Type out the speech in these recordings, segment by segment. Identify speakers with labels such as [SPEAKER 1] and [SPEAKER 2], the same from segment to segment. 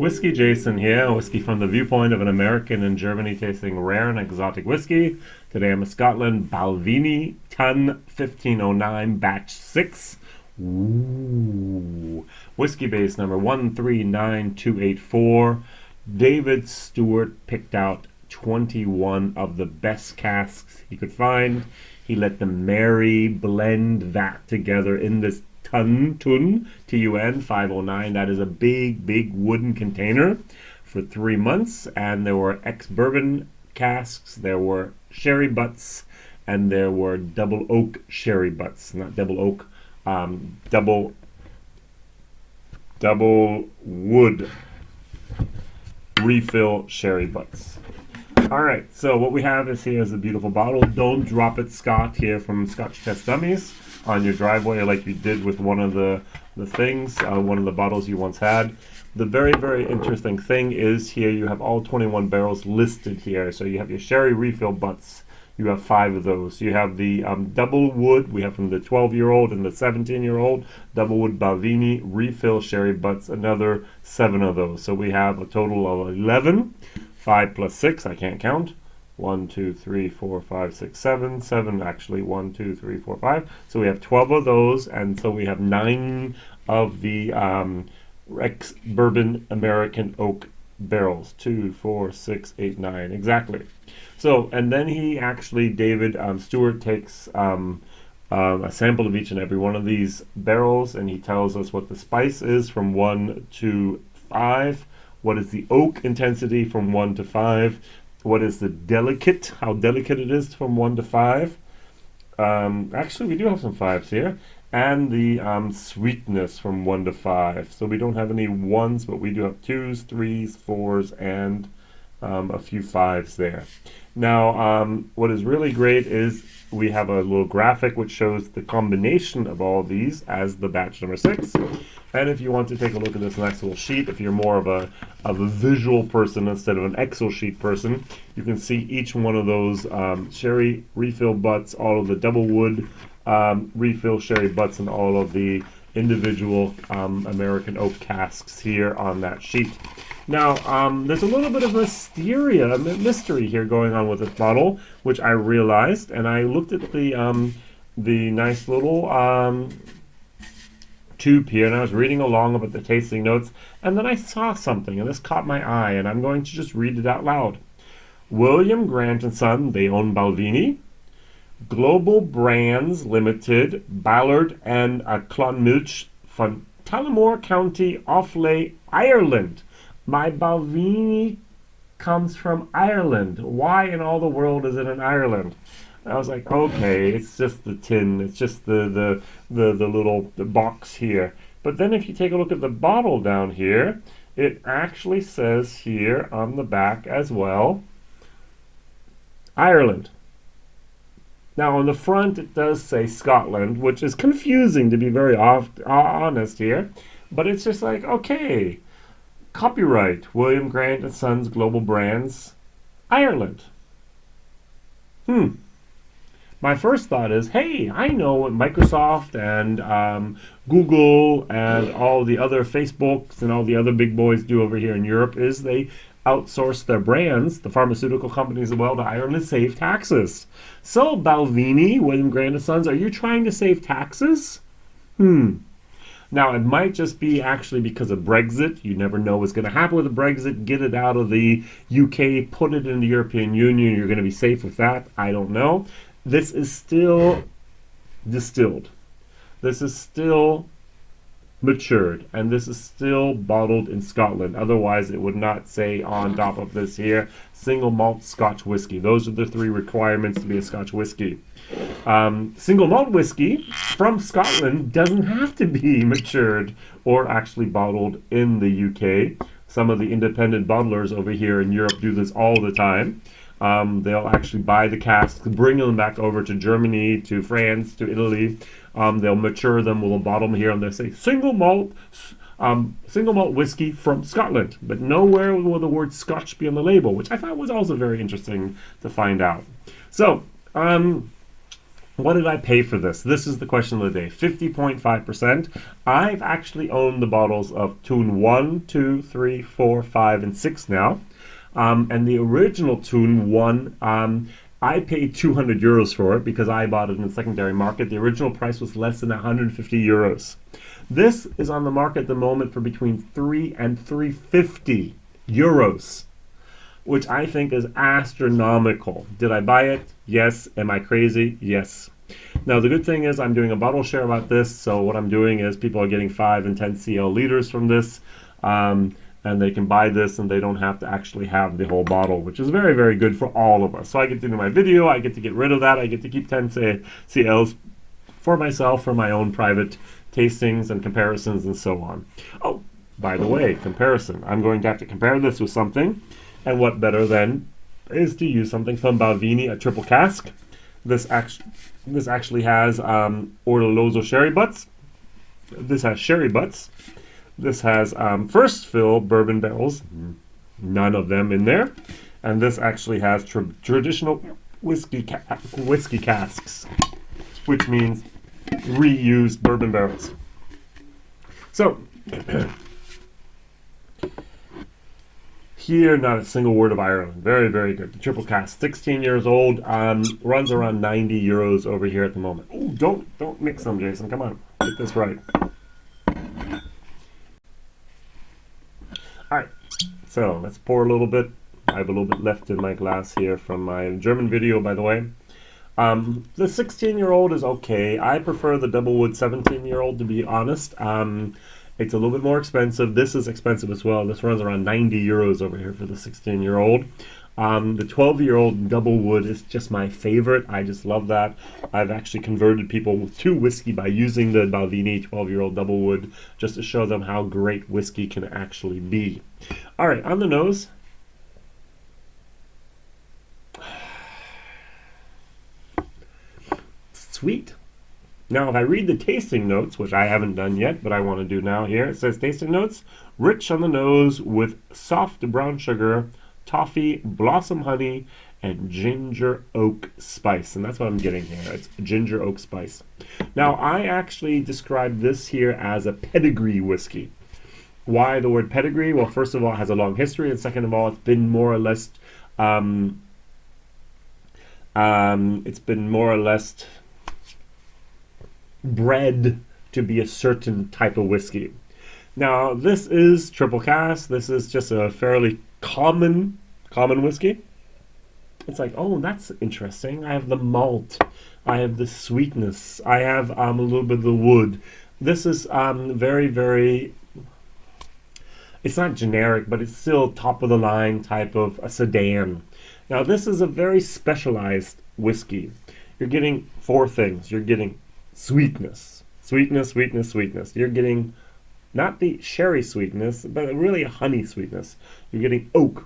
[SPEAKER 1] WhiskyJason here, whiskey from the viewpoint of an American in Germany tasting rare and exotic whiskey. Today I'm in Scotland, Balvenie Tun 1509 Batch 6. Ooh. Whiskey base number 139284. David Stewart picked out 21 of the best casks he could find. He let them blend that together in this Tun, T-U-N 509. That is a big wooden container for 3 months. And there were ex-bourbon casks, there were sherry butts, and there were double oak sherry butts. Not double oak, double wood refill sherry butts. Alright, so what we have is here is a beautiful bottle. Don't drop it, Scott, here from Scotch Test Dummies on your driveway like you did with one of the things, one of the bottles you once had. The very interesting thing is here you have all 21 barrels listed here. So you have your sherry refill butts. You have 5 of those. You have the double wood. We have from the 12-year-old and the 17-year-old double wood Balvenie refill sherry butts. Another 7 of those. So we have a total of 11. 5 plus 6, I can't count. 1, 2, 3, 4, 5, 6, 7. 7 actually. 1, 2, 3, 4, 5. So we have 12 of those, and so we have 9 of the ex-bourbon American oak barrels. 2, 4, 6, 8, 9. Exactly. So, and then he actually, David Stewart takes a sample of each and every one of these barrels, and he tells us what the spice is from 1 to 5. What is the oak intensity from 1 to 5? What is the delicate, how delicate it is from 1 to 5? Actually, we do have some 5s here. And the sweetness from 1 to 5. So we don't have any 1s, but we do have 2s, 3s, 4s, and a few 5s there. Now, what is really great is we have a little graphic which shows the combination of all these as the batch number 6. And if you want to take a look at this nice little sheet, if you're more of a visual person instead of an Excel sheet person, you can see each one of those sherry refill butts, all of the double wood refill sherry butts, and all of the individual American oak casks here on that sheet. Now, there's a little bit of mystery here going on with this bottle, which I realized, and I looked at the nice little tube here, and I was reading along about the tasting notes, and then I saw something, and this caught my eye, and I'm going to just read it out loud. William Grant & Son, they own Balvenie. Global Brands Limited, Ballard and Clonmilch from Tullamore County, Offaly, Ireland. My Balvenie comes from Ireland. Why in all the world is it in Ireland? I was like, okay, it's just the tin, it's just the little box here. But then if you take a look at the bottle down here, it actually says here on the back as well, Ireland. Now on the front it does say Scotland, which is confusing to be very honest here. But it's just like, okay, copyright, William Grant & Sons Global Brands, Ireland. My first thought is, hey, I know what Microsoft and Google and all the other Facebooks and all the other big boys do over here in Europe is they outsource their brands, the pharmaceutical companies as well, to Ireland to save taxes. So, Balvenie, William Grant & Sons, are you trying to save taxes? Now, it might just be actually because of Brexit. You never know what's going to happen with the Brexit. Get it out of the UK, put it in the European Union. You're going to be safe with that. I don't know. This is still distilled. This is still matured. And this is still bottled in Scotland. Otherwise, it would not say on top of this here, single malt Scotch whisky. Those are the 3 requirements to be a Scotch whisky. Single malt whiskey from Scotland doesn't have to be matured or actually bottled in the UK. Some of the independent bottlers over here in Europe do this all the time. They'll actually buy the casks, bring them back over to Germany, to France, to Italy. They'll mature them, we'll bottle them here, and they'll say single malt whiskey from Scotland. But nowhere will the word Scotch be on the label, which I thought was also very interesting to find out. So, What did I pay for this? This is the question of the day. 50.5%. I've actually owned the bottles of Tun 1, 2, 3, 4, 5, and 6 now. And the original Tun 1, I paid 200 euros for it because I bought it in the secondary market. The original price was less than 150 euros. This is on the market at the moment for between 3 and 350 euros, which I think is astronomical. Did I buy it? Yes. Am I crazy? Yes. Now, the good thing is I'm doing a bottle share about this, so what I'm doing is people are getting 5 and 10 CL liters from this, and they can buy this and they don't have to actually have the whole bottle, which is very, very good for all of us. So I get to do my video, I get to get rid of that, I get to keep 10 CLs for myself, for my own private tastings and comparisons and so on. Oh, by the way, comparison. I'm going to have to compare this with something, and what better than is to use something from Balvenie, a triple cask. This actually has Orlolozo sherry butts. This has sherry butts. This has first fill bourbon barrels, none of them in there. And this actually has traditional whiskey casks, which means reused bourbon barrels. So, here, not a single word of Ireland. Very, very good. The triple cask, 16 years old, runs around 90 euros over here at the moment. Ooh, don't mix them, Jason. Come on, get this right. All right, so let's pour a little bit. I have a little bit left in my glass here from my German video, by the way. The 16-year-old is okay. I prefer the double wood 17-year-old, to be honest. It's a little bit more expensive. This is expensive as well. This runs around 90 euros over here for the 16-year-old. The 12-year-old double wood is just my favorite. I just love that. I've actually converted people to whiskey by using the Balvenie 12-year-old double wood just to show them how great whiskey can actually be. All right, on the nose. Sweet. Now, if I read the tasting notes, which I haven't done yet, but I want to do now here, it says tasting notes, rich on the nose with soft brown sugar, toffee, blossom honey, and ginger oak spice. And that's what I'm getting here. It's ginger oak spice. Now, I actually describe this here as a pedigree whiskey. Why the word pedigree? Well, first of all, it has a long history, and second of all, it's been more or less bred to be a certain type of whiskey. Now, this is triple cask. This is just a fairly common whiskey. It's like, oh, that's interesting. I have the malt. I have the sweetness. I have a little bit of the wood. This is very, very, it's not generic, but it's still top of the line type of a sedan. Now, this is a very specialized whiskey. You're getting 4 things. You're getting sweetness. You're getting not the sherry sweetness, but really a honey sweetness. You're getting oak.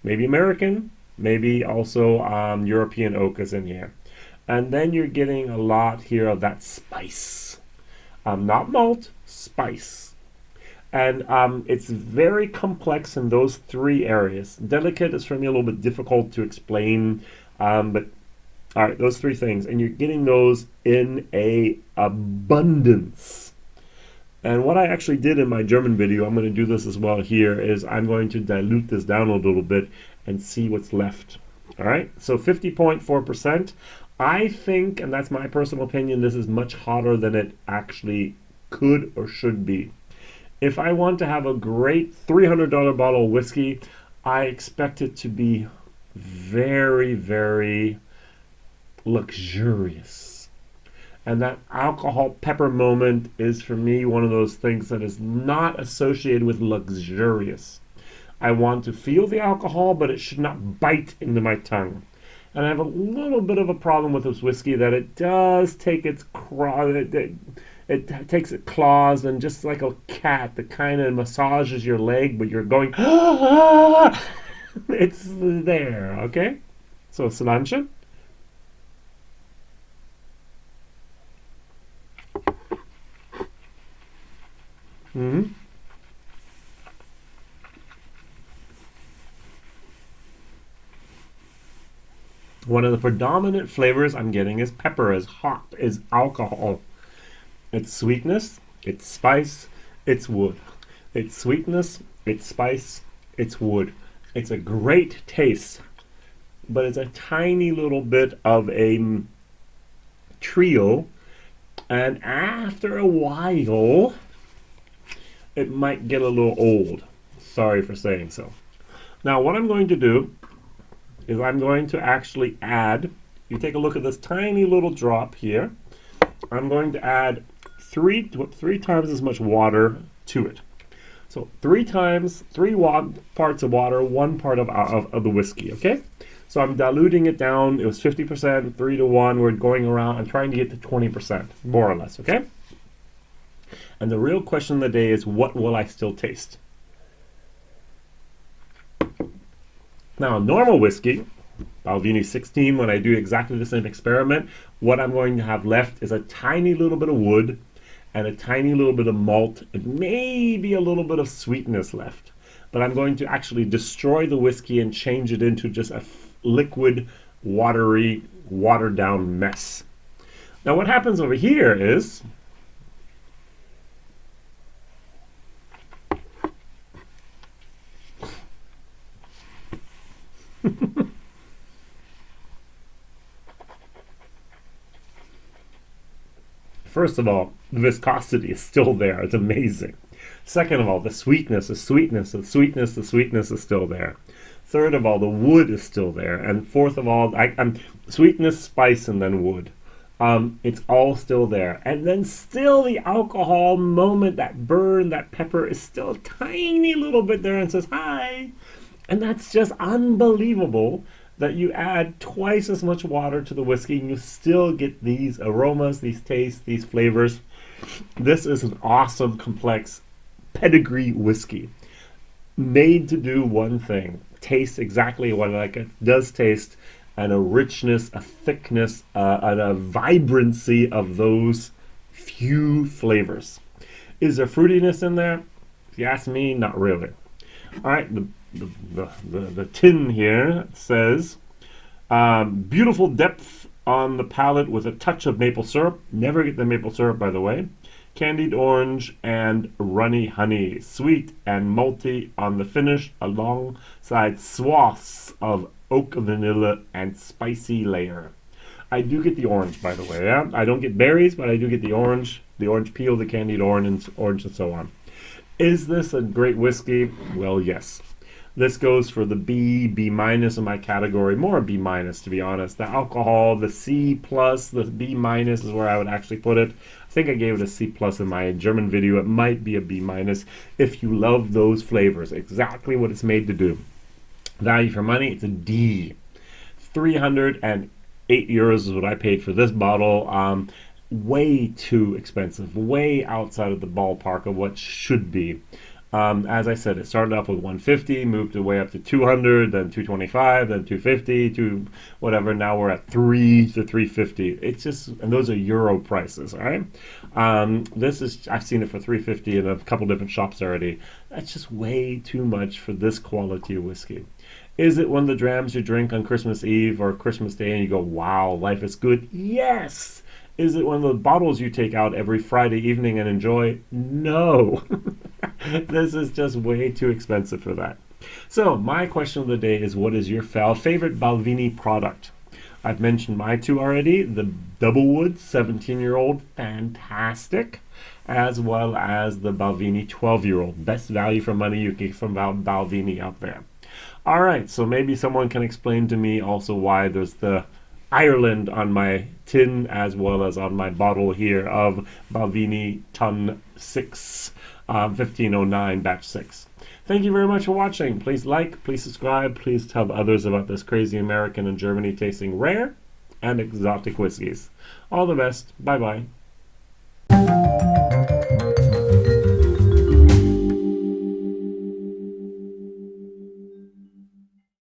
[SPEAKER 1] Maybe American, maybe also European oak is in here. And then you're getting a lot here of that spice. Not malt, spice. And it's very complex in those 3 areas. Delicate is for me a little bit difficult to explain, but all right, those 3 things, and you're getting those in a abundance. And what I actually did in my German video, I'm going to do this as well here, is I'm going to dilute this down a little bit and see what's left. All right, so 50.4%. I think, and that's my personal opinion, this is much hotter than it actually could or should be. If I want to have a great $300 bottle of whiskey, I expect it to be very, very luxurious. And that alcohol pepper moment is for me one of those things that is not associated with luxurious. I want to feel the alcohol, but it should not bite into my tongue. And I have a little bit of a problem with this whiskey that it does take its it takes its claws and just like a cat that kind of massages your leg, but you're going it's there, okay? So cilantro. Mm-hmm. One of the predominant flavors I'm getting is pepper, is hot, is alcohol. It's sweetness, it's spice, it's wood. It's sweetness, it's spice, it's wood. It's a great taste, but it's a tiny little bit of a trio, and after a while, it might get a little old. Sorry for saying so. Now, what I'm going to do is I'm going to actually add, you take a look at this tiny little drop here, I'm going to add three times as much water to it. So 3 parts of water, 1 part of the whiskey, okay? So I'm diluting it down. It was 50%, 3 to 1. We're going around. I'm trying to get to 20%, more or less, okay? And the real question of the day is, what will I still taste? Now, normal whiskey, Balvenie 16, when I do exactly the same experiment, what I'm going to have left is a tiny little bit of wood and a tiny little bit of malt, and maybe a little bit of sweetness left. But I'm going to actually destroy the whiskey and change it into just a liquid, watery, watered down mess. Now what happens over here is first of all, the viscosity is still there. It's amazing. Second of all, the sweetness is still there. Third of all, the wood is still there. And fourth of all, sweetness, spice, and then wood. It's all still there. And then still the alcohol moment, that burn, that pepper is still a tiny little bit there and says, hi. And that's just unbelievable that you add twice as much water to the whiskey and you still get these aromas, these tastes, these flavors. This is an awesome, complex pedigree whiskey made to do one thing: taste exactly what it does taste, and a richness, a thickness, and a vibrancy of those few flavors. Is there fruitiness in there? If you ask me, not really. All right, the tin here says beautiful depth on the palate with a touch of maple syrup. Never get the maple syrup, by the way. Candied orange and runny honey, sweet and malty on the finish, alongside swaths of oak, vanilla, and spicy layer. I do get the orange, by the way. Yeah? I don't get berries, but I do get the orange peel, the candied orange, and so on. Is this a great whiskey? Well, yes. This goes for the B minus in my category, more a B minus to be honest. The alcohol, the C plus, the B minus is where I would actually put it. I think I gave it a C plus in my German video. It might be a B minus if you love those flavors, exactly what it's made to do. Value for money, it's a D. 308 euros is what I paid for this bottle. Way too expensive, way outside of the ballpark of what should be. As I said, it started off with 150, moved way up to 200, then 225, then 250, to whatever. Now we're at 350. It's just, and those are euro prices, all right? This is, I've seen it for 350 in a couple different shops already. That's just way too much for this quality of whiskey. Is it one of the drams you drink on Christmas Eve or Christmas Day and you go, wow, life is good? Yes! Is it one of the bottles you take out every Friday evening and enjoy? No. This is just way too expensive for that. So my question of the day is, what is your favorite Balvenie product? I've mentioned my two already. The Doublewood 17-year-old, fantastic, as well as the Balvenie 12-year-old. Best value for money you get from Balvenie out there. All right, so maybe someone can explain to me also why there's the Ireland on my tin as well as on my bottle here of Balvenie Tun 6, 1509 batch 6. Thank you very much for watching. Please like, please subscribe, please tell others about this crazy American and Germany tasting rare and exotic whiskeys. All the best. Bye bye.